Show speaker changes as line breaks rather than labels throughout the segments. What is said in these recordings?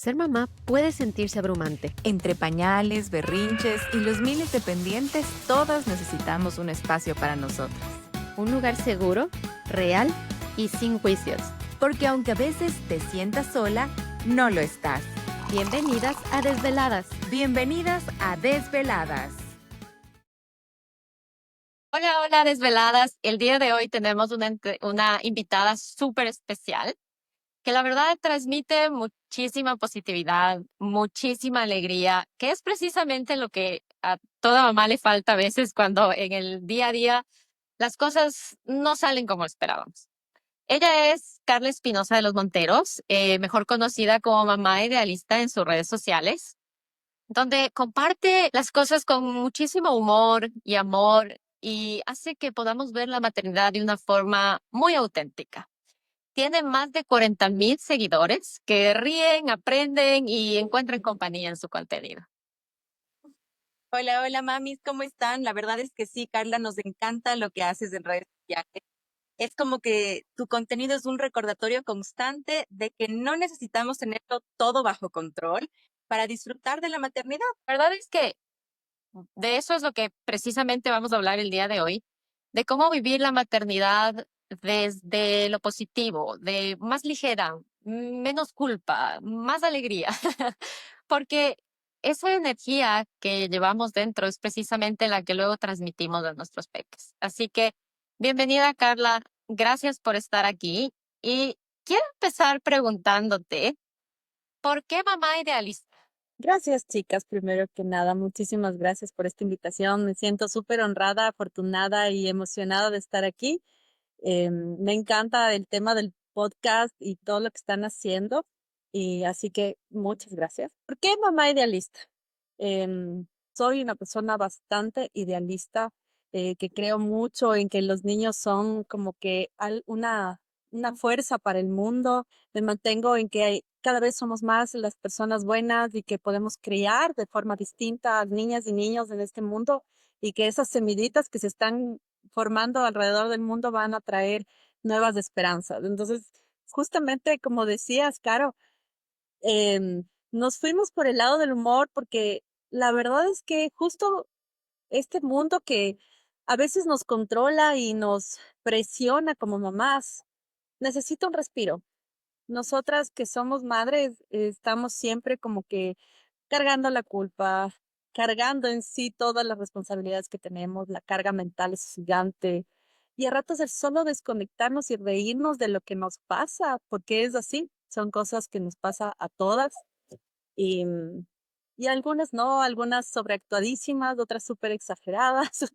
Ser mamá puede sentirse abrumante.
Entre pañales, berrinches y los miles de pendientes, todas necesitamos un espacio para nosotras.
Un lugar seguro, real y sin juicios.
Porque aunque a veces te sientas sola, no lo estás.
Bienvenidas a Desveladas.
Bienvenidas a Desveladas.
Hola, hola, desveladas. El día de hoy tenemos una invitada súper especial que la verdad transmite muchísima positividad, muchísima alegría, que es precisamente lo que a toda mamá le falta a veces cuando en el día a día las cosas no salen como esperábamos. Ella es Carla Espinosa de los Monteros, mejor conocida como Mamá Idealista en sus redes sociales, donde comparte las cosas con muchísimo humor y amor y hace que podamos ver la maternidad de una forma muy auténtica. Tiene más de 40,000 seguidores que ríen, aprenden y encuentran compañía en su contenido.
Hola, hola mamis, ¿cómo están? La verdad es que sí, Carla, nos encanta lo que haces en redes sociales. Es como que tu contenido es un recordatorio constante de que no necesitamos tenerlo todo bajo control para disfrutar de la maternidad.
La verdad es que de eso es lo que precisamente vamos a hablar el día de hoy, de cómo vivir la maternidad desde lo positivo, de más ligera, menos culpa, más alegría, porque esa energía que llevamos dentro es precisamente la que luego transmitimos a nuestros peques. Así que, bienvenida, Carla, gracias por estar aquí y quiero empezar preguntándote, ¿por qué mamá idealista?
Gracias, chicas. Primero que nada, muchísimas gracias por esta invitación. Me siento súper honrada, afortunada y emocionada de estar aquí. Me encanta el tema del podcast y todo lo que están haciendo. Y así que muchas gracias. ¿Por qué mamá idealista? Soy una persona bastante idealista, que creo mucho en que los niños son como que una fuerza para el mundo. Me mantengo en que cada vez somos más las personas buenas y que podemos criar de forma distinta a niñas y niños en este mundo y que esas semillitas que se están formando alrededor del mundo van a traer nuevas esperanzas. Entonces, justamente como decías, Caro, nos fuimos por el lado del humor porque la verdad es que justo este mundo que a veces nos controla y nos presiona como mamás, necesita un respiro. Nosotras que somos madres, estamos siempre como que cargando la culpa, cargando en sí todas las responsabilidades que tenemos, la carga mental es gigante. Y a ratos el solo desconectarnos y reírnos de lo que nos pasa, porque es así, son cosas que nos pasa a todas y, y algunas no, algunas sobreactuadísimas, otras súper exageradas,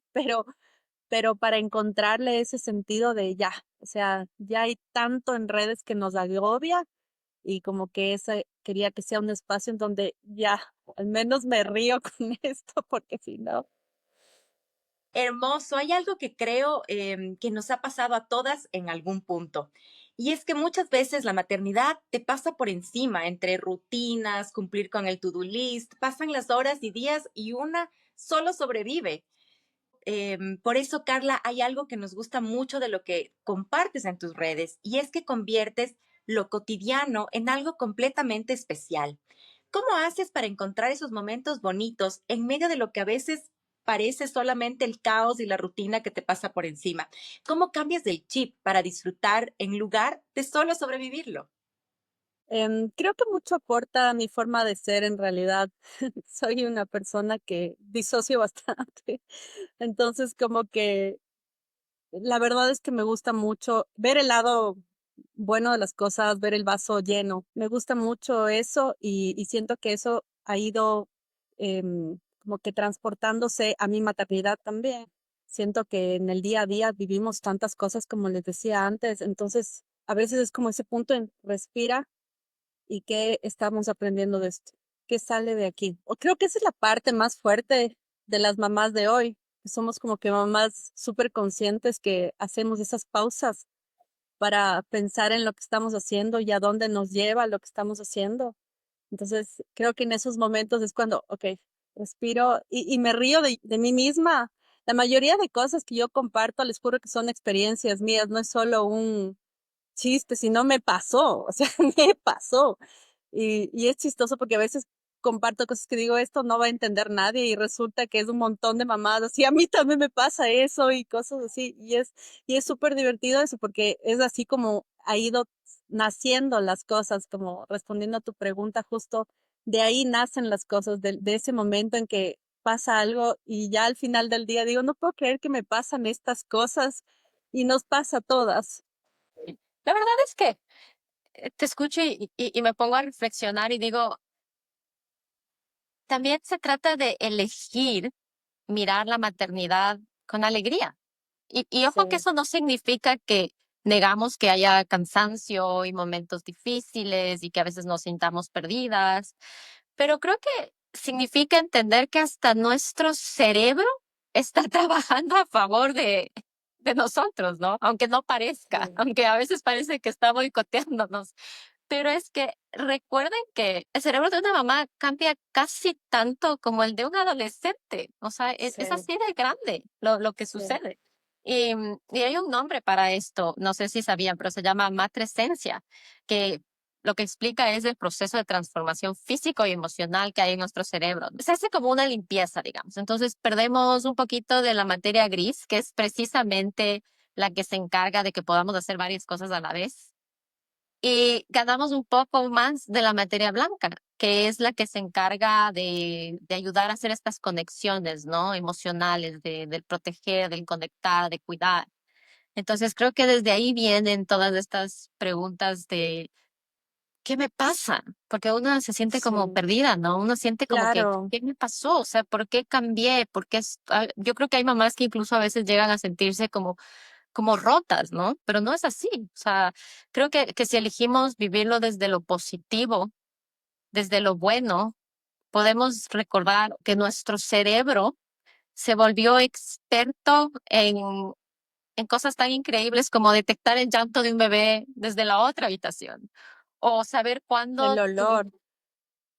pero para encontrarle ese sentido de ya, o sea, ya hay tanto en redes que nos agobia y como que ese quería que sea un espacio en donde ya, al menos me río con esto, porque si no.
Hermoso. Hay algo que creo que nos ha pasado a todas en algún punto. Y es que muchas veces la maternidad te pasa por encima entre rutinas, cumplir con el to-do list, pasan las horas y días y una solo sobrevive. Por eso, Carla, hay algo que nos gusta mucho de lo que compartes en tus redes y es que conviertes lo cotidiano en algo completamente especial. ¿Cómo haces para encontrar esos momentos bonitos en medio de lo que a veces parece solamente el caos y la rutina que te pasa por encima? ¿Cómo cambias el chip para disfrutar en lugar de solo sobrevivirlo?
Creo que mucho aporta a mi forma de ser en realidad. Soy una persona que disocio bastante. Entonces, como que la verdad es que me gusta mucho ver el lado bueno de las cosas, ver el vaso lleno. Me gusta mucho eso y siento que eso ha ido como que transportándose a mi maternidad también. Siento que en el día a día vivimos tantas cosas como les decía antes, entonces a veces es como ese punto en respira y qué estamos aprendiendo de esto, qué sale de aquí. O creo que esa es la parte más fuerte de las mamás de hoy, que somos como que mamás súper conscientes que hacemos esas pausas para pensar en lo que estamos haciendo y a dónde nos lleva lo que estamos haciendo. Entonces, creo que en esos momentos es cuando, ok, respiro y me río de mí misma. La mayoría de cosas que yo comparto, les juro que son experiencias mías, no es solo un chiste, sino me pasó, o sea, me pasó. Y es chistoso porque a veces comparto cosas que digo, esto no va a entender nadie y resulta que es un montón de mamadas y a mí también me pasa eso y cosas así. Y es súper divertido eso porque es así como ha ido naciendo las cosas, como respondiendo a tu pregunta, justo de ahí nacen las cosas, de ese momento en que pasa algo y ya al final del día digo, no puedo creer que me pasan estas cosas y nos pasa a todas.
La verdad es que te escucho y me pongo a reflexionar y digo, también se trata de elegir mirar la maternidad con alegría. Y ojo que
Sí,
eso no significa que negamos que haya cansancio y momentos difíciles y que a veces nos sintamos perdidas, pero creo que significa entender que hasta nuestro cerebro está trabajando a favor de nosotros, ¿no? Aunque no parezca,
sí,
aunque a veces parece que está boicoteándonos. Pero es que recuerden que el cerebro de una mamá cambia casi tanto como el de un adolescente. O sea, es
sí,
así de grande lo que
sí.
sucede. Y hay un nombre para esto, no sé si sabían, pero se llama matrescencia, que lo que explica es el proceso de transformación físico y emocional que hay en nuestro cerebro. Se hace como una limpieza, digamos. Entonces perdemos un poquito de la materia gris, que es precisamente la que se encarga de que podamos hacer varias cosas a la vez y ganamos un poco más de la materia blanca, que es la que se encarga de ayudar a hacer estas conexiones, ¿no? Emocionales, del proteger, del conectar, de cuidar. Entonces creo que desde ahí vienen todas estas preguntas de ¿qué me pasa? Porque uno se siente como
Sí,
perdida, ¿no? Uno siente como que
claro.
¿qué me pasó? O sea, ¿por qué cambié? Yo creo que hay mamás que incluso a veces llegan a sentirse como rotas, ¿no? Pero no es así. O sea, creo que si elegimos vivirlo desde lo positivo, desde lo bueno, podemos recordar que nuestro cerebro se volvió experto en cosas tan increíbles como detectar el llanto de un bebé desde la otra habitación o saber
El
cuándo tu...
olor,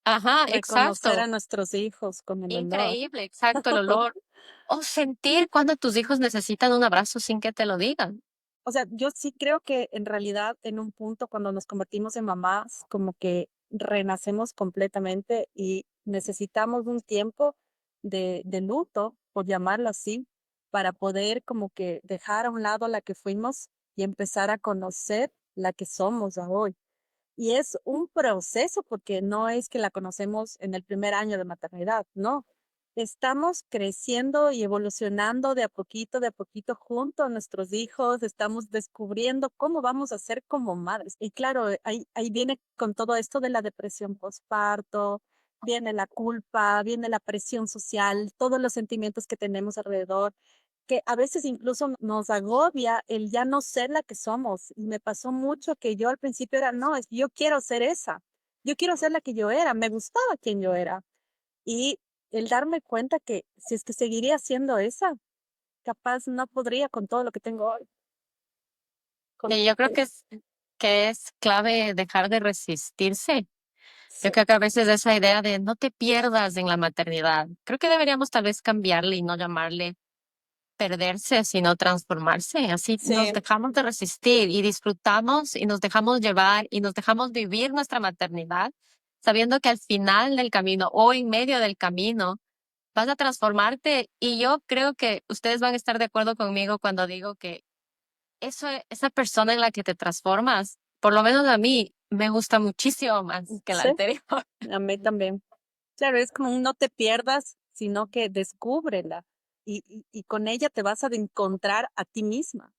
Ajá,
reconocer a
exacto.
nuestros hijos con el olor.
Increíble, exacto, el olor. O sentir cuando tus hijos necesitan un abrazo sin que te lo digan.
O sea, yo sí creo que en realidad en un punto cuando nos convertimos en mamás, como que renacemos completamente y necesitamos un tiempo de luto, por llamarlo así, para poder como que dejar a un lado la que fuimos y empezar a conocer la que somos a hoy. Y es un proceso porque no es que la conocemos en el primer año de maternidad, no. Estamos creciendo y evolucionando de a poquito junto a nuestros hijos, estamos descubriendo cómo vamos a ser como madres. Y claro, ahí viene con todo esto de la depresión postparto, viene la culpa, viene la presión social, todos los sentimientos que tenemos alrededor que a veces incluso nos agobia el ya no ser la que somos. Y me pasó mucho que yo al principio era, no, yo quiero ser esa, yo quiero ser la que yo era, me gustaba quien yo era. Y el darme cuenta que si es que seguiría siendo esa, capaz no podría con todo lo que tengo hoy. Con...
Y yo creo que es clave dejar de resistirse. Yo
Sí,
creo que a veces esa idea de no te pierdas en la maternidad, creo que deberíamos tal vez cambiarle y no llamarle perderse, sino transformarse. Así nos
sí,
dejamos de resistir y disfrutamos y nos dejamos llevar y nos dejamos vivir nuestra maternidad, sabiendo que al final del camino o en medio del camino vas a transformarte. Y yo creo que ustedes van a estar de acuerdo conmigo cuando digo que esa persona en la que te transformas, por lo menos a mí, me gusta muchísimo más que la
sí,
anterior.
a mí también. Claro, es como un no te pierdas, sino que descúbrela y con ella te vas a encontrar a ti misma.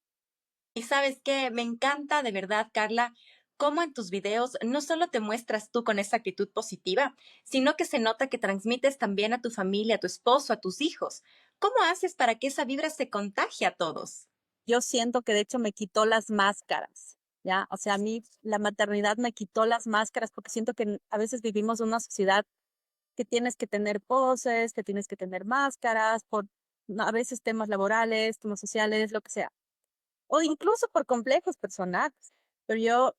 Y sabes qué, me encanta de verdad, Carla, cómo en tus videos no solo te muestras tú con esa actitud positiva, sino que se nota que transmites también a tu familia, a tu esposo, a tus hijos. ¿Cómo haces para que esa vibra se contagie a todos?
Yo siento que de hecho me quitó las máscaras, ¿ya? O sea, a mí la maternidad me quitó las máscaras porque siento que a veces vivimos en una sociedad que tienes que tener poses, que tienes que tener máscaras, por no, a veces temas laborales, temas sociales, lo que sea, o incluso por complejos personales. Pero yo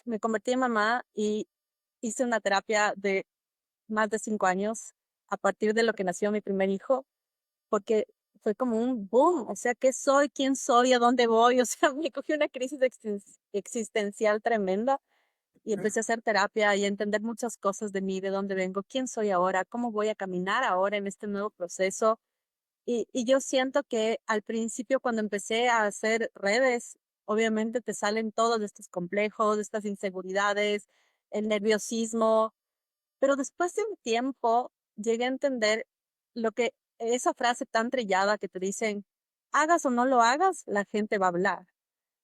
me convertí en mamá y hice una terapia de más de 5 años a partir de lo que nació mi primer hijo porque fue como un boom, o sea, ¿qué soy? ¿Quién soy? ¿A dónde voy? O sea, me cogió una crisis existencial tremenda y empecé a hacer terapia y a entender muchas cosas de mí, de dónde vengo, quién soy ahora, cómo voy a caminar ahora en este nuevo proceso. Y yo siento que al principio cuando empecé a hacer redes, obviamente te salen todos estos complejos, estas inseguridades, el nerviosismo, pero después de un tiempo llegué a entender lo que esa frase tan trillada que te dicen, hagas o no lo hagas, la gente va a hablar,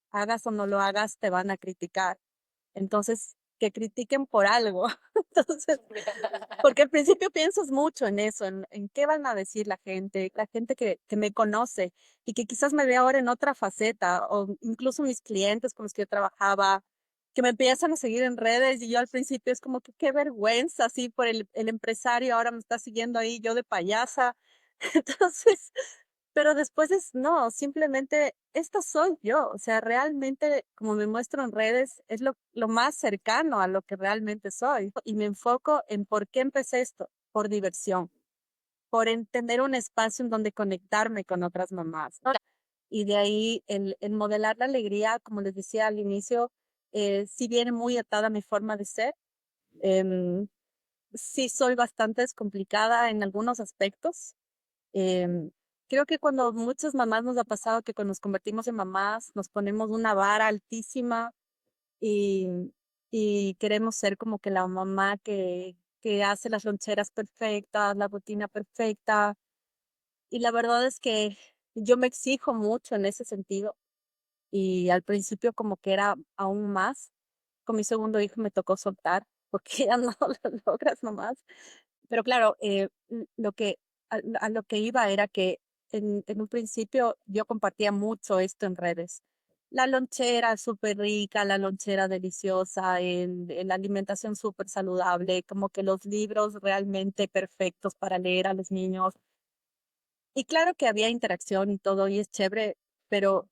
hagas o no lo hagas, te van a criticar. Entonces, que critiquen por algo. Entonces, porque al principio piensas mucho en eso, en qué van a decir la gente que me conoce y que quizás me ve ahora en otra faceta, o incluso mis clientes con los que yo trabajaba, que me empiezan a seguir en redes y yo al principio es como que qué vergüenza, así por el empresario ahora me está siguiendo ahí, yo de payasa. Entonces, pero después es, no, simplemente esta soy yo, o sea, realmente como me muestro en redes es lo más cercano a lo que realmente soy. Y me enfoco en por qué empecé esto, por diversión, por tener un espacio en donde conectarme con otras mamás, ¿no? Y de ahí el modelar la alegría, como les decía al inicio, sí viene muy atada a mi forma de ser. em, sí soy bastante descomplicada en algunos aspectos. Em, Creo que cuando muchas mamás nos ha pasado que cuando nos convertimos en mamás nos ponemos una vara altísima y, y queremos ser como que la mamá que hace las loncheras perfectas, la rutina perfecta. Y la verdad es que yo me exijo mucho en ese sentido y al principio como que era aún más. Con mi segundo hijo me tocó soltar porque ya no lo logras nomás. Pero claro, lo que a lo que iba era que en un principio yo compartía mucho esto en redes. La lonchera súper rica, la lonchera deliciosa, la alimentación súper saludable, como que los libros realmente perfectos para leer a los niños. Y claro que había interacción y todo, y es chévere, pero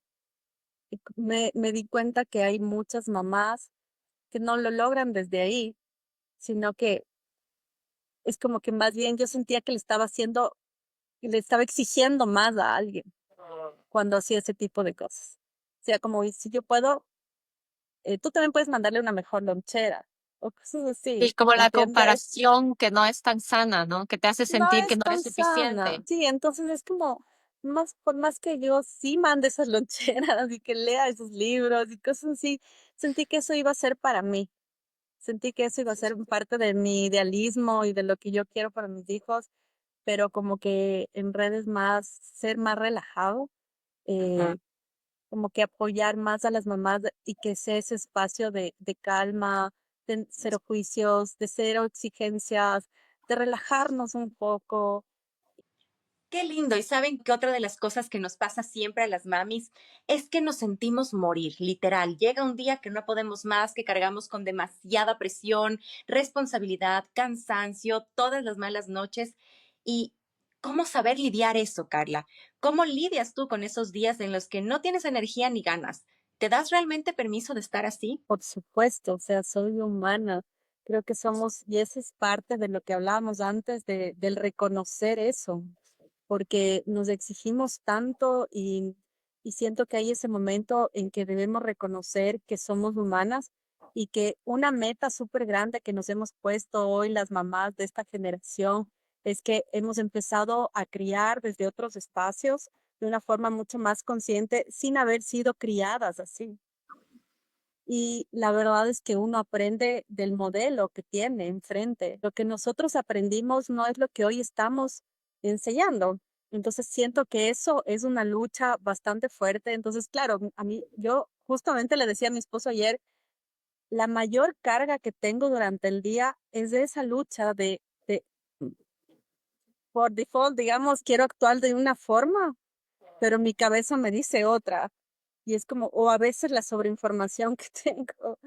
me di cuenta que hay muchas mamás que no lo logran desde ahí, sino que es como que más bien yo sentía que le estaba exigiendo más a alguien cuando hacía ese tipo de cosas. O sea, como, y si yo puedo, tú también puedes mandarle una mejor lonchera o cosas
Y
así,
como
¿me
la
entiendes?
comparación que no es tan sana, ¿no? Que te hace
No
sentir que
es
no eres
tan sana.
suficiente.
Sí, entonces es como, por más que yo sí mande esas loncheras y que lea esos libros y cosas así, sentí que eso iba a ser para mí. Sentí que eso iba a ser parte de mi idealismo y de lo que yo quiero para mis hijos, pero como que en redes más, ser más relajado, eh, como que apoyar más a las mamás y que sea ese espacio de calma, de cero juicios, de cero exigencias, de relajarnos un poco.
Qué lindo. Y saben que otra de las cosas que nos pasa siempre a las mamis es que nos sentimos morir, literal. Llega un día que no podemos más, que cargamos con demasiada presión, responsabilidad, cansancio, todas las malas noches. ¿Y cómo saber lidiar eso, Carla? ¿Cómo lidias tú con esos días en los que no tienes energía ni ganas? ¿Te das realmente permiso de estar así?
Por supuesto, o sea, soy humana. Creo que somos, y esa es parte de lo que hablábamos antes, del reconocer eso, porque nos exigimos tanto y siento que hay ese momento en que debemos reconocer que somos humanas y que una meta súper grande que nos hemos puesto hoy las mamás de esta generación es que hemos empezado a criar desde otros espacios de una forma mucho más consciente sin haber sido criadas así. Y la verdad es que uno aprende del modelo que tiene enfrente. Lo que nosotros aprendimos no es lo que hoy estamos enseñando. Entonces siento que eso es una lucha bastante fuerte. Entonces, claro, a mí, yo justamente le decía a mi esposo ayer, la mayor carga que tengo durante el día es de esa lucha de por default, digamos, quiero actuar de una forma, pero mi cabeza me dice otra. Y es como, o a veces la sobreinformación que tengo, o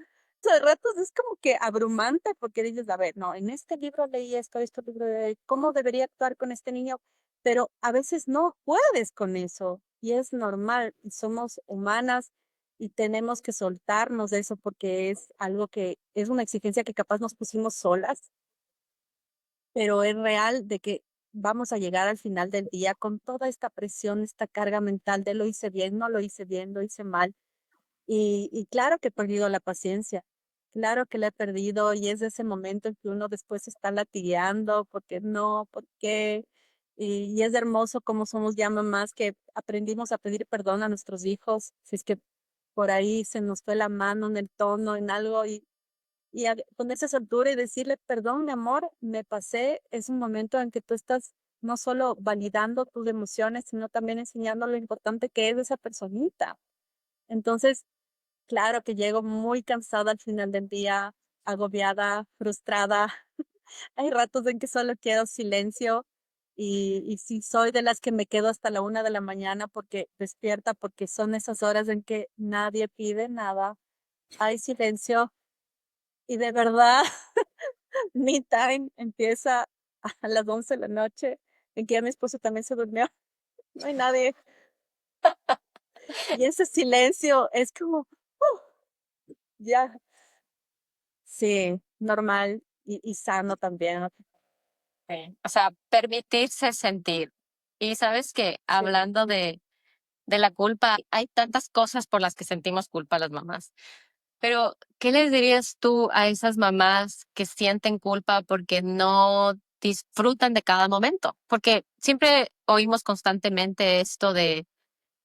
sea, de ratos es como que abrumante porque dices, a ver, no, en este libro leí esto, este libro de cómo debería actuar con este niño, pero a veces no puedes con eso y es normal, y somos humanas y tenemos que soltarnos de eso porque es algo que es una exigencia que capaz nos pusimos solas, pero es real de que vamos a llegar al final del día con toda esta presión, esta carga mental de lo hice bien, no lo hice bien, lo hice mal y claro que he perdido la paciencia, claro que la he perdido y es ese momento en que uno después se está latigueando, porque no, por qué. Y es hermoso como somos ya mamás que aprendimos a pedir perdón a nuestros hijos, si es que por ahí se nos fue la mano en el tono, en algo, y ponerse a su altura y decirle, perdón, mi amor, me pasé. Es un momento en que tú estás no solo validando tus emociones, sino también enseñando lo importante que es esa personita. Entonces, claro que llego muy cansada al final del día, agobiada, frustrada. Hay ratos en que solo quiero silencio y sí soy de las que me quedo hasta la 1 de la mañana porque despierta, porque son esas horas en que nadie pide nada, hay silencio y de verdad me time empieza a las 11 de la noche, en que ya mi esposo también se durmió, no hay nadie. Y ese silencio es como, ya, sí, normal y sano también.
Sí. O sea, permitirse sentir. Y sabes que
Sí.
hablando de la culpa, hay tantas cosas por las que sentimos culpa las mamás. Pero, ¿qué les dirías tú a esas mamás que sienten culpa porque no disfrutan de cada momento? Porque siempre oímos constantemente esto de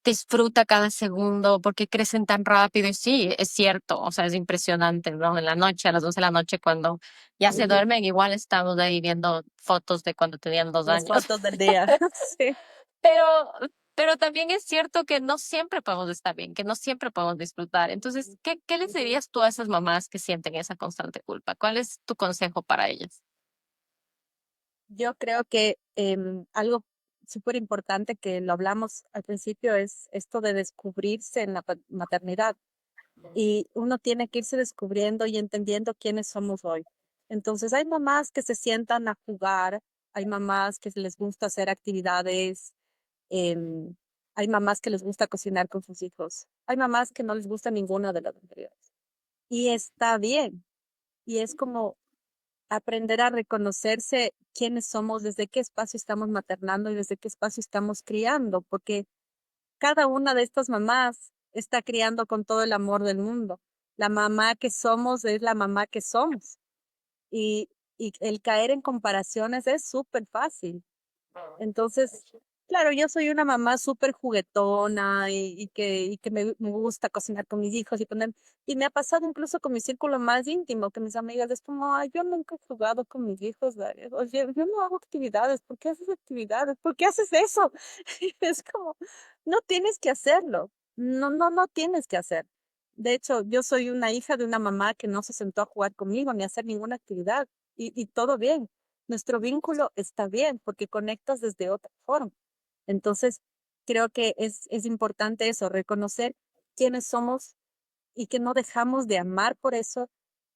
disfruta cada segundo porque crecen tan rápido. Y sí, es cierto, o sea, es impresionante, ¿no? En la noche, a las 12 de la noche, cuando ya se duermen, igual estamos ahí viendo fotos de cuando tenían dos
Las
años.
fotos del día. Sí.
Pero, pero también es cierto que no siempre podemos estar bien, que no siempre podemos disfrutar. Entonces, ¿qué les dirías tú a esas mamás que sienten esa constante culpa? ¿Cuál es tu consejo para ellas?
Yo creo que algo súper importante que lo hablamos al principio es esto de descubrirse en la maternidad. Y uno tiene que irse descubriendo y entendiendo quiénes somos hoy. Entonces, hay mamás que se sientan a jugar, hay mamás que les gusta hacer actividades, em, hay mamás que les gusta cocinar con sus hijos, hay mamás que no les gusta ninguna de las anteriores. Y está bien. Y es como aprender a reconocerse quiénes somos, desde qué espacio estamos maternando y desde qué espacio estamos criando, porque cada una de estas mamás está criando con todo el amor del mundo. La mamá que somos es la mamá que somos. Y, y el caer en comparaciones es súper fácil. Entonces, claro, yo soy una mamá súper juguetona y que me gusta cocinar con mis hijos y me ha pasado incluso con mi círculo más íntimo, que mis amigas es como, ay, yo nunca he jugado con mis hijos, oye, yo no hago actividades, ¿por qué haces actividades? ¿Por qué haces eso? Y es como, no tienes que hacerlo, no tienes que hacer. De hecho, yo soy una hija de una mamá que no se sentó a jugar conmigo ni a hacer ninguna actividad y todo bien. Nuestro vínculo está bien porque conectas desde otra forma. Entonces, creo que es importante eso, reconocer quiénes somos y que no dejamos de amar por eso,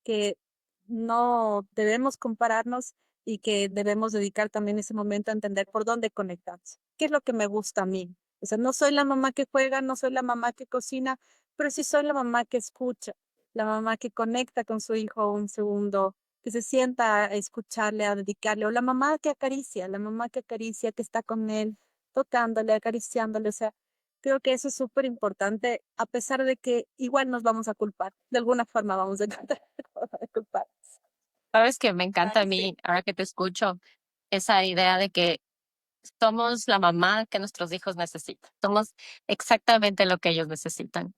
que no debemos compararnos y que debemos dedicar también ese momento a entender por dónde conectamos. ¿Qué es lo que me gusta a mí? O sea, no soy la mamá que juega, no soy la mamá que cocina, pero sí soy la mamá que escucha, la mamá que conecta con su hijo un segundo, que se sienta a escucharle, a dedicarle, o la mamá que acaricia, que está con él, tocándole, acariciándole, o sea, creo que eso es súper importante, a pesar de que igual nos vamos a culpar. De alguna forma vamos a encontrar la forma de culpar.
Sabes que me encanta a
Ay, sí.
mí, ahora que te escucho, esa idea de que somos la mamá que nuestros hijos necesitan. Somos exactamente lo que ellos necesitan.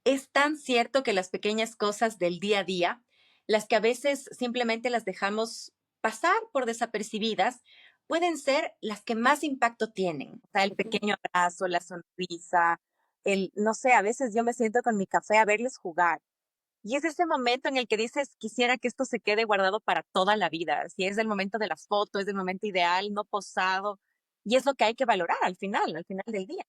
Es tan cierto que las pequeñas cosas del día a día, las que a veces simplemente las dejamos pasar por desapercibidas, pueden ser las que más impacto tienen. O sea, el pequeño abrazo, la sonrisa, no sé, a veces yo me siento con mi café a verles jugar. Y es ese momento en el que dices, quisiera que esto se quede guardado para toda la vida. Si es el momento de las fotos, es el momento ideal, no posado. Y es lo que hay que valorar al final del día.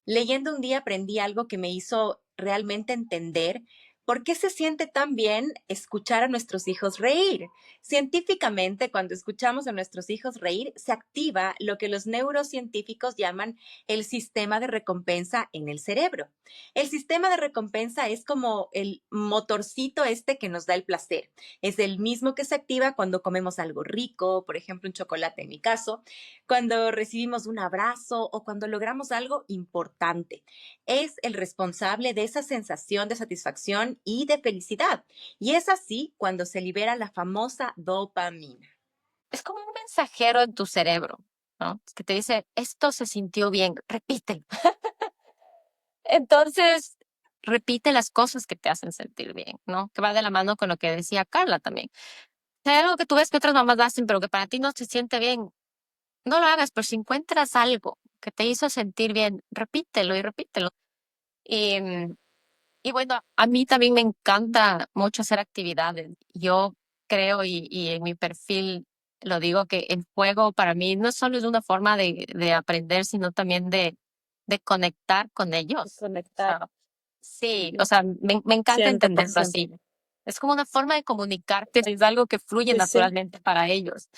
Leyendo un día aprendí algo que me hizo realmente entender por qué se siente tan bien escuchar a nuestros hijos reír. Científicamente, cuando escuchamos a nuestros hijos reír, se activa lo que los neurocientíficos llaman el sistema de recompensa en el cerebro. El sistema de recompensa es como el motorcito este que nos da el placer. Es el mismo que se activa cuando comemos algo rico, por ejemplo, un chocolate en mi caso, cuando recibimos un abrazo o cuando logramos algo importante. Es el responsable de esa sensación de satisfacción satisfacción y de felicidad. Y es así cuando se libera la famosa dopamina.
Es como un mensajero en tu cerebro, ¿no? Que te dice, esto se sintió bien, repítelo. Entonces, repite las cosas que te hacen sentir bien, ¿no? Que va de la mano con lo que decía Carla también. Si hay algo que tú ves que otras mamás hacen, pero que para ti no se siente bien, no lo hagas, pero si encuentras algo que te hizo sentir bien, repítelo y repítelo. Y, y bueno, a mí también me encanta mucho hacer actividades. Yo creo y en mi perfil lo digo que el juego para mí no solo es una forma de aprender, sino también de conectar con ellos. O
Conectar
sea, sí, o sea, me encanta entenderlo
100%.
así. Es como una forma de comunicarte, es algo que fluye
Sí, sí.
naturalmente para ellos.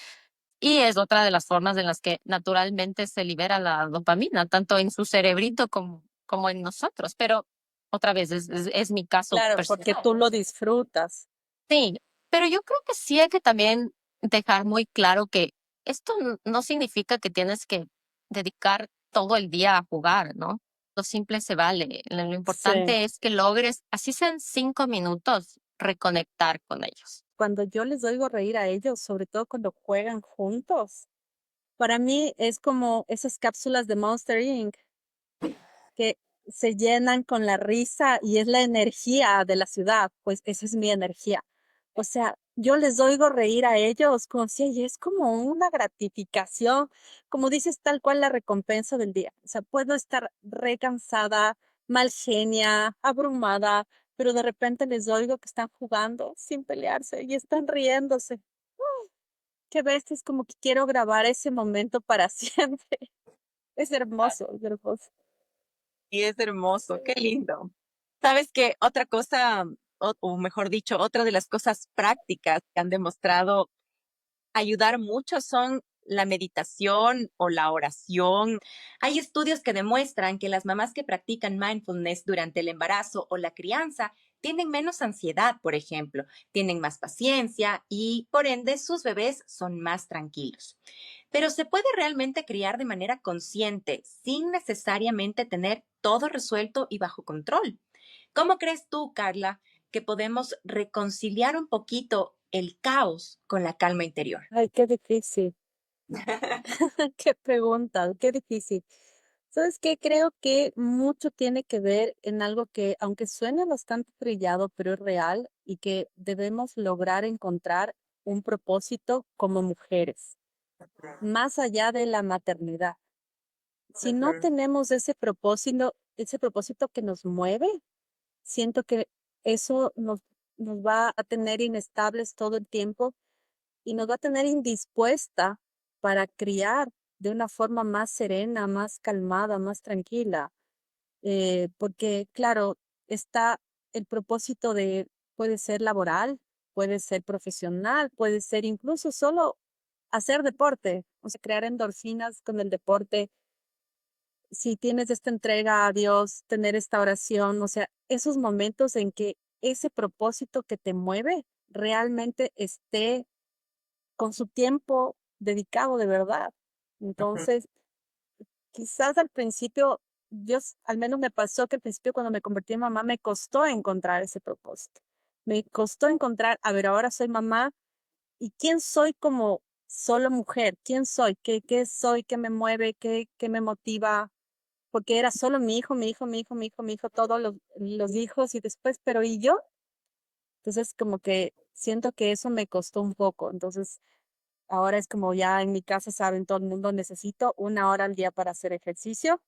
Y es otra de las formas en las que naturalmente se libera la dopamina, tanto en su cerebrito como en nosotros. Pero otra vez, es mi caso
Claro, porque
personal.
tú lo disfrutas.
Sí, pero yo creo que sí hay que también dejar muy claro que esto no significa que tienes que dedicar todo el día a jugar, ¿no? Lo simple se vale. Lo
Sí.
importante es que logres, así sean 5 minutos, reconectar con ellos.
Cuando yo les oigo reír a ellos, sobre todo cuando juegan juntos, para mí es como esas cápsulas de Monster Inc. que se llenan con la risa y es la energía de la ciudad, pues esa es mi energía. O sea, yo les oigo reír a ellos como si y es como una gratificación, como dices, tal cual la recompensa del día. O sea, puedo estar recansada, mal genia, abrumada, pero de repente les oigo que están jugando sin pelearse y están riéndose. Qué bestia, es como que quiero grabar ese momento para siempre. Es hermoso, es hermoso.
Y es hermoso, qué lindo. ¿Sabes qué? Otra cosa, o mejor dicho, otra de las cosas prácticas que han demostrado ayudar mucho son la meditación o la oración. Hay estudios que demuestran que las mamás que practican mindfulness durante el embarazo o la crianza tienen menos ansiedad, por ejemplo, tienen más paciencia y por ende sus bebés son más tranquilos. Pero se puede realmente criar de manera consciente sin necesariamente tener todo resuelto y bajo control. ¿Cómo crees tú, Carla, que podemos reconciliar un poquito el caos con la calma interior?
Ay, qué difícil. Qué pregunta, qué difícil. ¿Sabes qué? Creo que mucho tiene que ver en algo que, aunque suene bastante trillado, pero es real y que debemos lograr encontrar un propósito como mujeres, más allá de la maternidad. Si no
Ujú,
tenemos ese propósito que nos mueve, siento que eso nos va a tener inestables todo el tiempo y nos va a tener indispuesta para criar de una forma más serena, más calmada, más tranquila. Porque, claro, está el propósito puede ser laboral, puede ser profesional, puede ser incluso solo hacer deporte, o sea, crear endorfinas con el deporte. Si tienes esta entrega a Dios, tener esta oración, o sea, esos momentos en que ese propósito que te mueve realmente esté con su tiempo dedicado de verdad.
ujú.
Entonces, quizás al principio, Dios, al menos me pasó que al principio cuando me convertí en mamá, me costó encontrar ese propósito. Me costó encontrar, a ver, ahora soy mamá y quién soy como solo mujer, quién soy, qué soy, qué me mueve, qué me motiva, porque era solo mi hijo, mi hijo, mi hijo, mi hijo, mi hijo, todos los hijos y después, pero ¿y yo? Entonces, como que siento que eso me costó un poco. Entonces, ahora es como ya en mi casa saben todo el mundo, necesito 1 hora al día para hacer ejercicio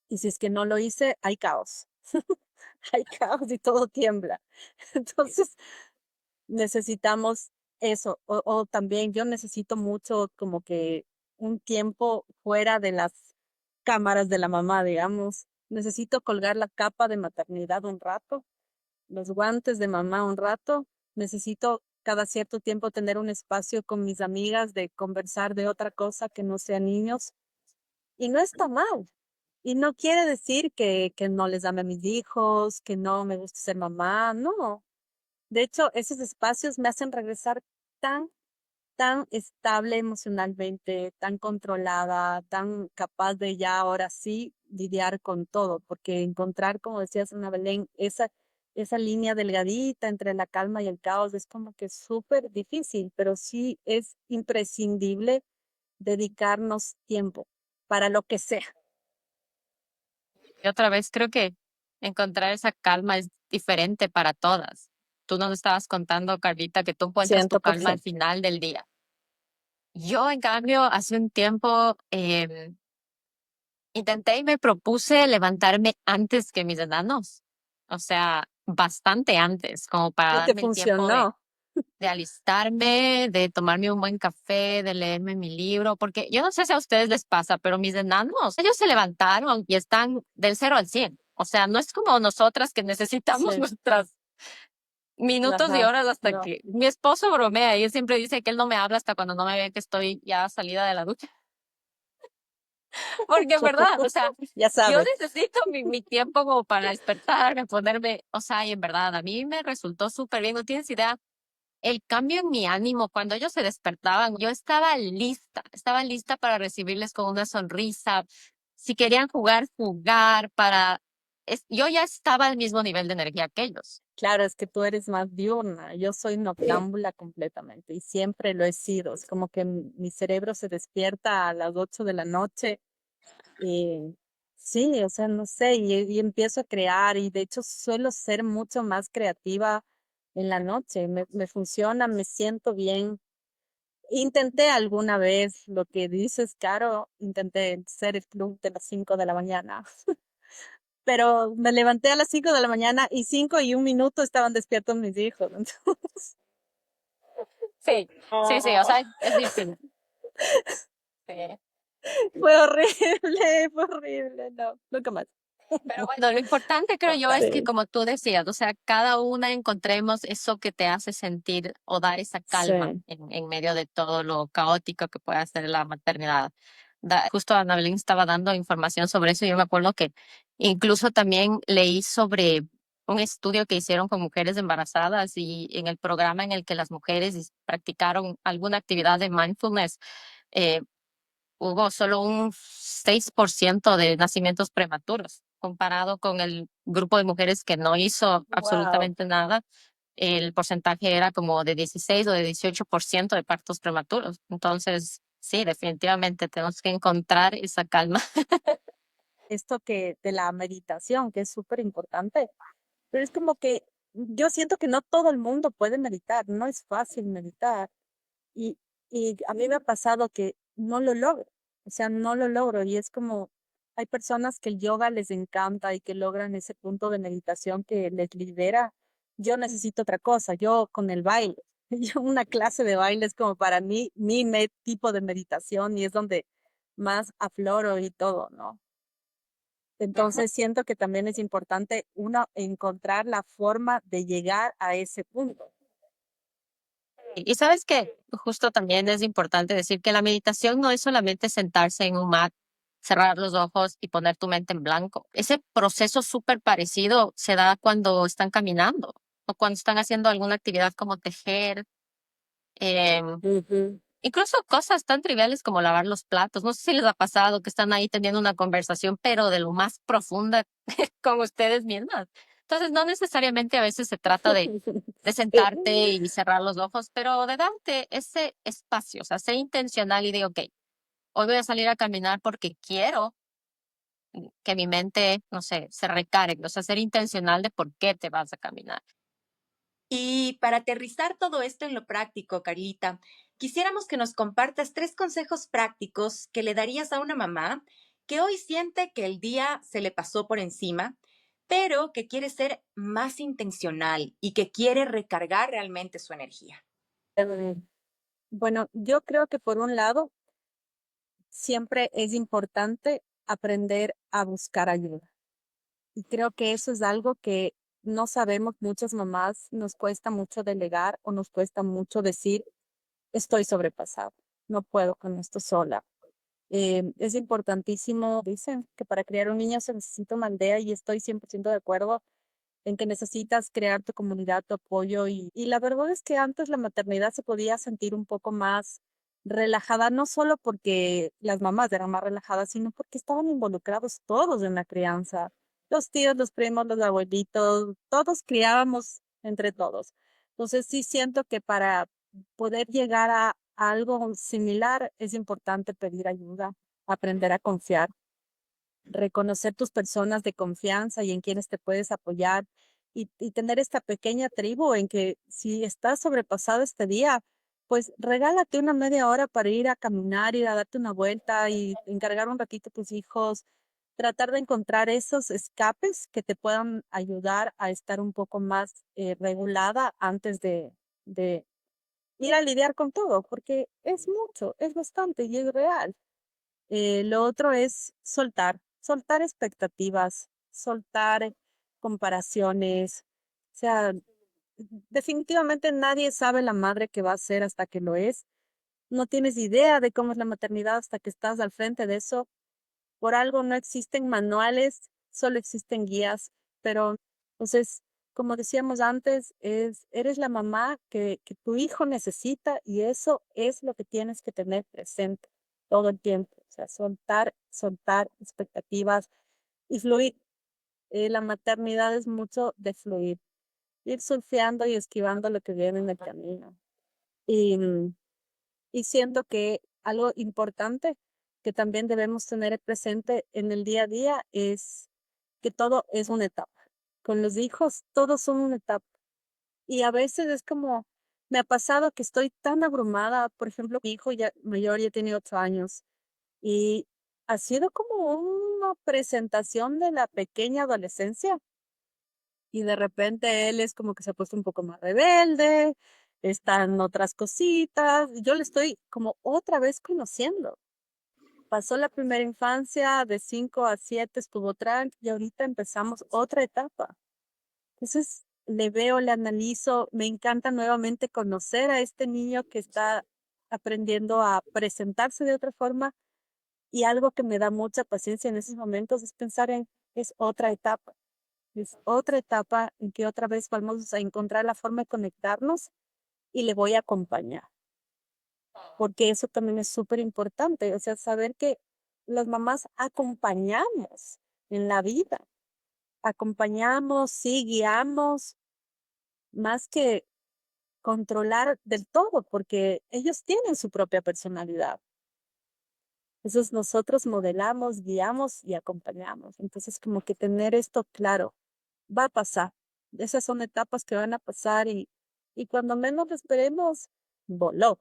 y si es que no lo hice, hay caos. Hay caos y todo tiembla. Entonces, necesitamos eso. O también yo necesito mucho como que un tiempo fuera de las cámaras de la mamá, digamos. Necesito colgar la capa de maternidad un rato, los guantes de mamá un rato. Necesito cada cierto tiempo tener un espacio con mis amigas de conversar de otra cosa que no sea niños. Y no está mal. Y no quiere decir que no les ame a mis hijos, que no me guste ser mamá, no. De hecho, esos espacios me hacen regresar tan, tan estable emocionalmente, tan controlada, tan capaz de ya ahora sí lidiar con todo, porque encontrar, como decías, Ana Belén, esa línea delgadita entre la calma y el caos es como que súper difícil, pero sí es imprescindible dedicarnos tiempo para lo que sea.
Y otra vez creo que encontrar esa calma es diferente para todas. Tú nos estabas contando, Carlita, que tú encuentras tu calma al
100%.
final del día. Yo, en cambio, hace un tiempo intenté y me propuse levantarme antes que mis enanos. O sea, bastante antes, como para
Y te
darme el tiempo
funcionó.
de alistarme, de tomarme un buen café, de leerme mi libro, porque yo no sé si a ustedes les pasa, pero mis enanos, ellos se levantaron y están del 0 al 100. O sea, no es como nosotras que necesitamos
Sí,
nuestras minutos y
ajá,
horas hasta
no,
que mi esposo bromea y él siempre dice que él no me habla hasta cuando no me ve que estoy ya salida de la ducha. Porque es verdad, o sea,
ya
yo
sabes.
necesito mi tiempo como para despertarme, ponerme, o sea, y en verdad, a mí me resultó súper bien, no tienes idea. El cambio en mi ánimo cuando ellos se despertaban, yo estaba lista para recibirles con una sonrisa. Si querían jugar, jugar, yo ya estaba al mismo nivel de energía que ellos.
Claro, es que tú eres más diurna, yo soy noctámbula completamente y siempre lo he sido. Es como que mi cerebro se despierta a las 8 de la noche y sí, o sea, no sé, y empiezo a crear y de hecho suelo ser mucho más creativa en la noche. Me funciona, me siento bien. Intenté alguna vez lo que dices, Caro, intenté ser el club de las 5 de la mañana, pero me levanté a las 5 de la mañana y 5 y 1 minuto estaban despiertos mis hijos. Entonces,
Sí, sí, sí, o sea, es difícil. Sí.
fue horrible, no, nunca más.
Pero bueno, lo importante creo yo es que
Sí,
como tú decías, o sea, cada una encontremos eso que te hace sentir o dar esa calma
sí,
en medio de todo lo caótico que puede ser la maternidad. Justo Ana Belén estaba dando información sobre eso y yo me acuerdo que incluso también leí sobre un estudio que hicieron con mujeres embarazadas y en el programa en el que las mujeres practicaron alguna actividad de mindfulness, eh, hubo solo un 6% de nacimientos prematuros, comparado con el grupo de mujeres que no hizo
wow.
absolutamente nada. El porcentaje era como de 16 o de 18% de partos prematuros. Entonces, sí, definitivamente tenemos que encontrar esa calma.
Esto que de la meditación, que es súper importante, pero es como que yo siento que no todo el mundo puede meditar, no es fácil meditar. Y, y a mí me ha pasado que no lo logro, o sea, no lo logro y es como, hay personas que el yoga les encanta y que logran ese punto de meditación que les libera. Yo necesito otra cosa, yo con el baile, yo una clase de baile es como para mí tipo de meditación y es donde más afloro y todo, ¿no? Entonces siento que también es importante uno encontrar la forma de llegar a ese punto.
Y sabes que justo también es importante decir que la meditación no es solamente sentarse en un mat, cerrar los ojos y poner tu mente en blanco. Ese proceso súper parecido se da cuando están caminando o cuando están haciendo alguna actividad como tejer, em,
Ujú.
incluso cosas tan triviales como lavar los platos. No sé si les ha pasado que están ahí teniendo una conversación, pero de lo más profunda con ustedes mismas. Entonces, no necesariamente a veces se trata de
Sí.
sentarte y cerrar los ojos, pero de darte ese espacio, o sea, sé intencional y digo, ok, hoy voy a salir a caminar porque quiero que mi mente, no sé, se recargue, o sea, ser intencional de por qué te vas a caminar.
Y para aterrizar todo esto en lo práctico, Carlita, quisiéramos que nos compartas 3 consejos prácticos que le darías a una mamá que hoy siente que el día se le pasó por encima, pero que quiere ser más intencional y que quiere recargar realmente su energía.
Bueno, yo creo que por un lado, siempre es importante aprender a buscar ayuda. Y creo que eso es algo que no sabemos muchas mamás, nos cuesta mucho delegar o nos cuesta mucho decir, estoy sobrepasado, no puedo con esto sola. Es importantísimo, dicen que para criar un niño se necesita una aldea y estoy 100% de acuerdo en que necesitas crear tu comunidad, tu apoyo y la verdad es que antes la maternidad se podía sentir un poco más relajada, no solo porque las mamás eran más relajadas, sino porque estaban involucrados todos en la crianza. los tíos, los primos, los abuelitos, todos criábamos entre todos. Entonces sí siento que para poder llegar a algo similar es importante pedir ayuda, aprender a confiar, reconocer tus personas de confianza y en quienes te puedes apoyar y tener esta pequeña tribu en que si estás sobrepasado este día, pues regálate una media hora para ir a caminar, ir a darte una vuelta y encargar un ratito a tus hijos, tratar de encontrar esos escapes que te puedan ayudar a estar un poco más regulada antes de ir a lidiar con todo, porque es mucho, es bastante y es real. Lo otro es soltar, soltar expectativas, soltar comparaciones. O sea, definitivamente nadie sabe la madre que va a ser hasta que lo es. No tienes idea de cómo es la maternidad hasta que estás al frente de eso. Por algo no existen manuales, solo existen guías, pero entonces, como decíamos antes, eres la mamá que tu hijo necesita y eso es lo que tienes que tener presente todo el tiempo. O sea, soltar, soltar expectativas y fluir. La maternidad es mucho de fluir, ir surfeando y esquivando lo que viene en el camino. Y, y siento que algo importante que también debemos tener presente en el día a día es que todo es una etapa. Con los hijos, todos son una etapa. Y a veces es como, me ha pasado que estoy tan abrumada, por ejemplo, mi hijo ya mayor ya tiene 8 años y ha sido como una presentación de la pequeña adolescencia y de repente él es como que se ha puesto un poco más rebelde, están otras cositas, y yo le estoy como otra vez conociendo. Pasó la primera infancia, de 5 a 7 estuvo tranqui y ahorita empezamos otra etapa. Entonces le veo, le analizo, me encanta nuevamente conocer a este niño que está aprendiendo a presentarse de otra forma y algo que me da mucha paciencia en esos momentos es pensar en, es otra etapa. Es otra etapa en que otra vez vamos a encontrar la forma de conectarnos y le voy a acompañar, porque eso también es súper importante, o sea, saber que las mamás acompañamos en la vida, acompañamos, sí, guiamos, más que controlar del todo, porque ellos tienen su propia personalidad. Entonces nosotros modelamos, guiamos y acompañamos. Entonces como que tener esto claro, va a pasar. Esas son etapas que van a pasar y cuando menos lo esperemos, voló,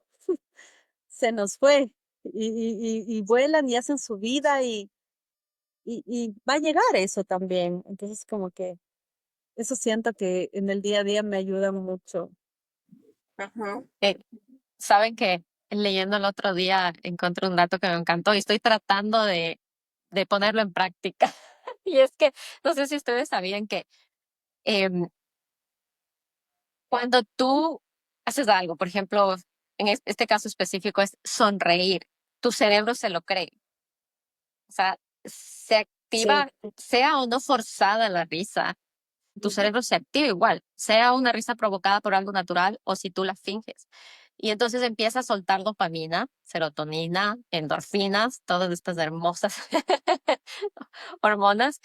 se nos fue y vuelan y hacen su vida y va a llegar eso también. Entonces como que eso siento que en el día a día me ayuda mucho.
Ajá.
Saben que leyendo el otro día encontré un dato que me encantó y estoy tratando de ponerlo en práctica. Y es que no sé si ustedes sabían que em, cuando tú haces algo, por ejemplo, en este caso específico es sonreír, tu cerebro se lo cree. O sea, se
Sí.
activa, sea o no forzada la risa, tu cerebro se activa igual, sea una risa provocada por algo natural o si tú la finges. Y entonces empieza a soltar dopamina, serotonina, endorfinas, todas estas hermosas hormonas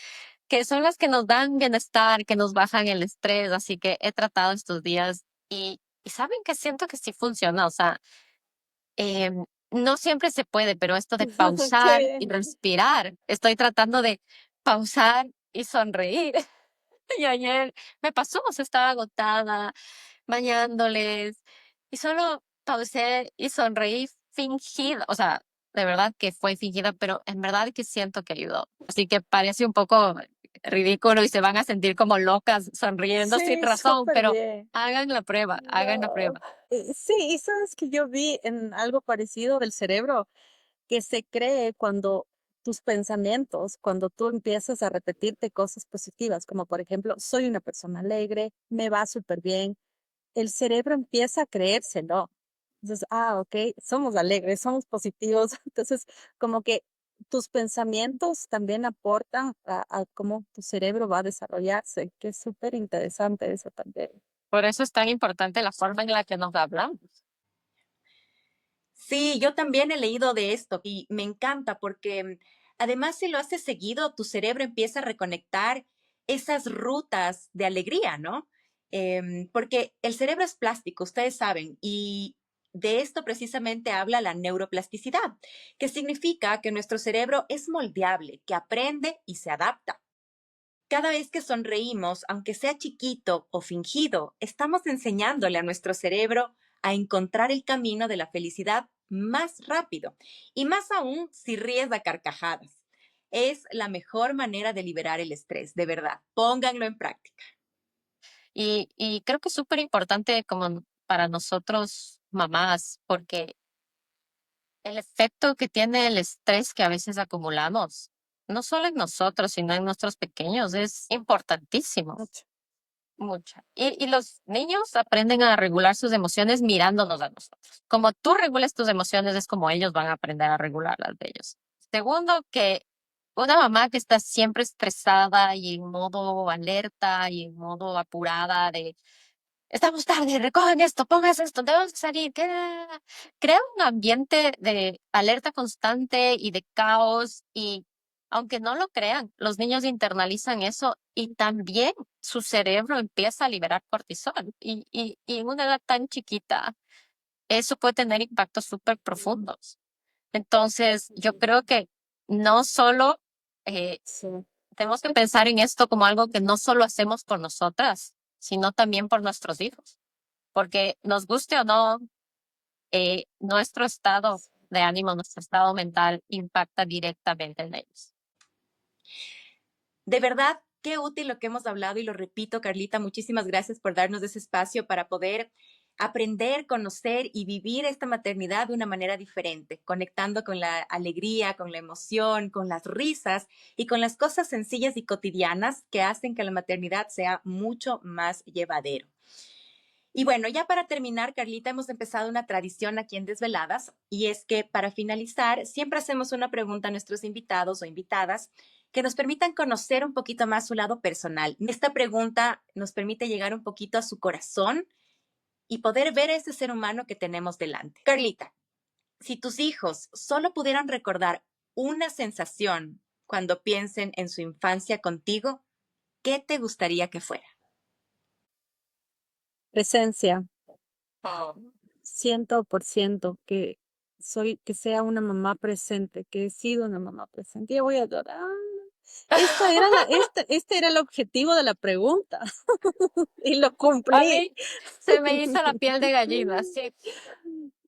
que son las que nos dan bienestar, que nos bajan el estrés. Así que he tratado estos días y saben que siento que sí funciona. O sea, no siempre se puede, pero esto de pausar y
Sí.
respirar, estoy tratando de pausar y sonreír. Y ayer me pasó, o sea, estaba agotada, bañándoles, y solo pausé y sonreí fingida, o sea, de verdad que fue fingida, pero en verdad que siento que ayudó. Así que parece un poco ridículo y se van a sentir como locas sonriendo sin
Sí,
razón,
súper
pero
bien.
hagan la prueba, hagan la
No.
prueba.
Sí, y sabes que yo vi en algo parecido del cerebro que se cree cuando tus pensamientos, cuando tú empiezas a repetirte cosas positivas, como por ejemplo, soy una persona alegre, me va súper bien, el cerebro empieza a creérselo. Entonces, ok, somos alegres, somos positivos. Entonces, como que tus pensamientos también aportan a cómo tu cerebro va a desarrollarse, que es súper interesante eso también.
Por eso es tan importante la forma en la que nos hablamos.
Sí, yo también he leído de esto y me encanta porque además si lo haces seguido, tu cerebro empieza a reconectar esas rutas de alegría, ¿no? Porque el cerebro es plástico, ustedes saben, y de esto precisamente habla la neuroplasticidad, que significa que nuestro cerebro es moldeable, que aprende y se adapta. Cada vez que sonreímos, aunque sea chiquito o fingido, estamos enseñándole a nuestro cerebro a encontrar el camino de la felicidad más rápido y más aún si ríes a carcajadas. Es la mejor manera de liberar el estrés, de verdad. Pónganlo en práctica.
Y creo que es súper importante como para nosotros mamás, porque el efecto que tiene el estrés que a veces acumulamos, no solo en nosotros, sino en nuestros pequeños, es importantísimo.
Mucho.
Mucha. Y los niños aprenden a regular sus emociones mirándonos a nosotros. Como tú regules tus emociones, es como ellos van a aprender a regular las de ellos. Segundo, que una mamá que está siempre estresada y en modo alerta y en modo apurada de estamos tarde, recojan esto, pongas esto, debemos salir, crea un ambiente de alerta constante y de caos y aunque no lo crean, los niños internalizan eso y también su cerebro empieza a liberar cortisol y en una edad tan chiquita, eso puede tener impactos súper profundos. Entonces, yo creo que no solo
Sí.
tenemos que pensar en esto como algo que no solo hacemos por nosotras, sino también por nuestros hijos, porque nos guste o no, nuestro estado de ánimo, nuestro estado mental impacta directamente en ellos.
De verdad, qué útil lo que hemos hablado y lo repito, Carlita, muchísimas gracias por darnos ese espacio para poder aprender, conocer y vivir esta maternidad de una manera diferente, conectando con la alegría, con la emoción, con las risas y con las cosas sencillas y cotidianas que hacen que la maternidad sea mucho más llevadero. Y bueno, ya para terminar, Carlita, hemos empezado una tradición aquí en Desveladas y es que para finalizar siempre hacemos una pregunta a nuestros invitados o invitadas que nos permitan conocer un poquito más su lado personal. Esta pregunta nos permite llegar un poquito a su corazón y poder ver a ese ser humano que tenemos delante. Carlita, si tus hijos solo pudieran recordar una sensación cuando piensen en su infancia contigo, ¿qué te gustaría que fuera?
Presencia.
Oh.
100% que sea una mamá presente, que he sido una mamá presente. Ya voy a llorar. Este era el objetivo de la pregunta y lo
A
cumplí.
mí se me hizo la piel de gallina, sí.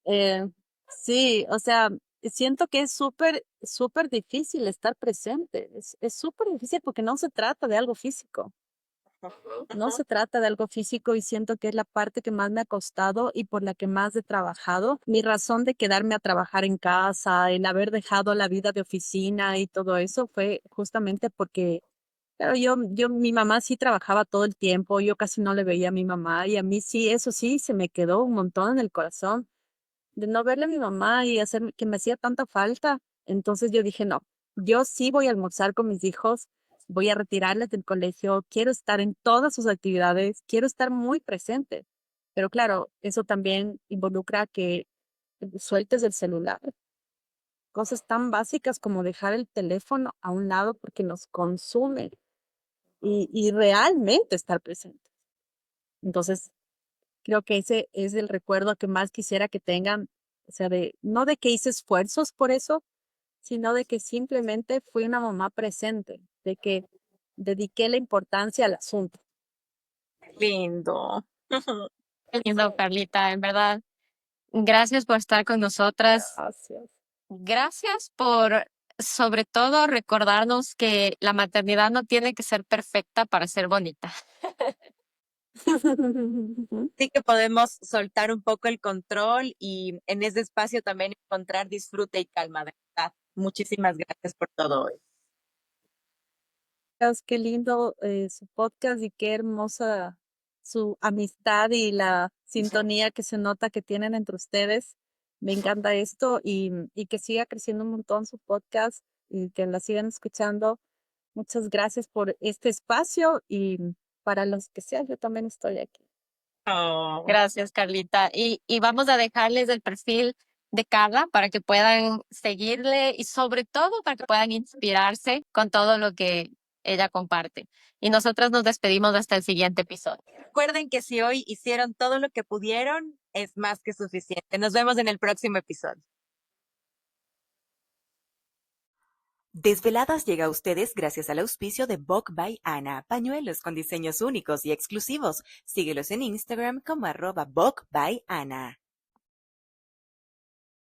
Eh, sí, o sea, siento que es súper difícil estar presente. Es súper difícil porque no se trata de algo físico. No se trata de algo físico y siento que es la parte que más me ha costado y por la que más he trabajado. Mi razón de quedarme a trabajar en casa, el haber dejado la vida de oficina y todo eso fue justamente porque, claro, mi mamá sí trabajaba todo el tiempo, yo casi no le veía a mi mamá y a mí sí, eso sí, se me quedó un montón en el corazón de no verle a mi mamá y hacer que me hacía tanta falta. Entonces yo dije, no, yo sí voy a almorzar con mis hijos, voy a retirarles del colegio, quiero estar en todas sus actividades, quiero estar muy presente. Pero claro, eso también involucra que sueltes el celular. Cosas tan básicas como dejar el teléfono a un lado porque nos consume y realmente estar presente. Entonces, creo que ese es el recuerdo que más quisiera que tengan, o sea, no de que hice esfuerzos por eso, sino de que simplemente fui una mamá presente, de que dediqué la importancia al asunto.
Lindo.
Qué lindo, Carlita, en verdad. Gracias por estar con nosotras.
Gracias.
Gracias por, sobre todo, recordarnos que la maternidad no tiene que ser perfecta para ser bonita.
Sí que podemos soltar un poco el control y en ese espacio también encontrar disfrute y calma, de verdad. Muchísimas gracias por todo hoy.
Qué lindo su podcast y qué hermosa su amistad y la sintonía que se nota que tienen entre ustedes. Me encanta esto y que siga creciendo un montón su podcast y que la sigan escuchando. Muchas gracias por este espacio y para los que sea, yo también estoy aquí.
Oh,
Gracias, Carlita. Y vamos a dejarles el perfil de Carla para que puedan seguirle y sobre todo para que puedan inspirarse con todo lo que ella comparte. Y nosotras nos despedimos hasta el siguiente episodio.
Recuerden que si hoy hicieron todo lo que pudieron, es más que suficiente. Nos vemos en el próximo episodio.
Desveladas llega a ustedes gracias al auspicio de Book by Ana, pañuelos con diseños únicos y exclusivos. Síguelos en Instagram como @BookByAna.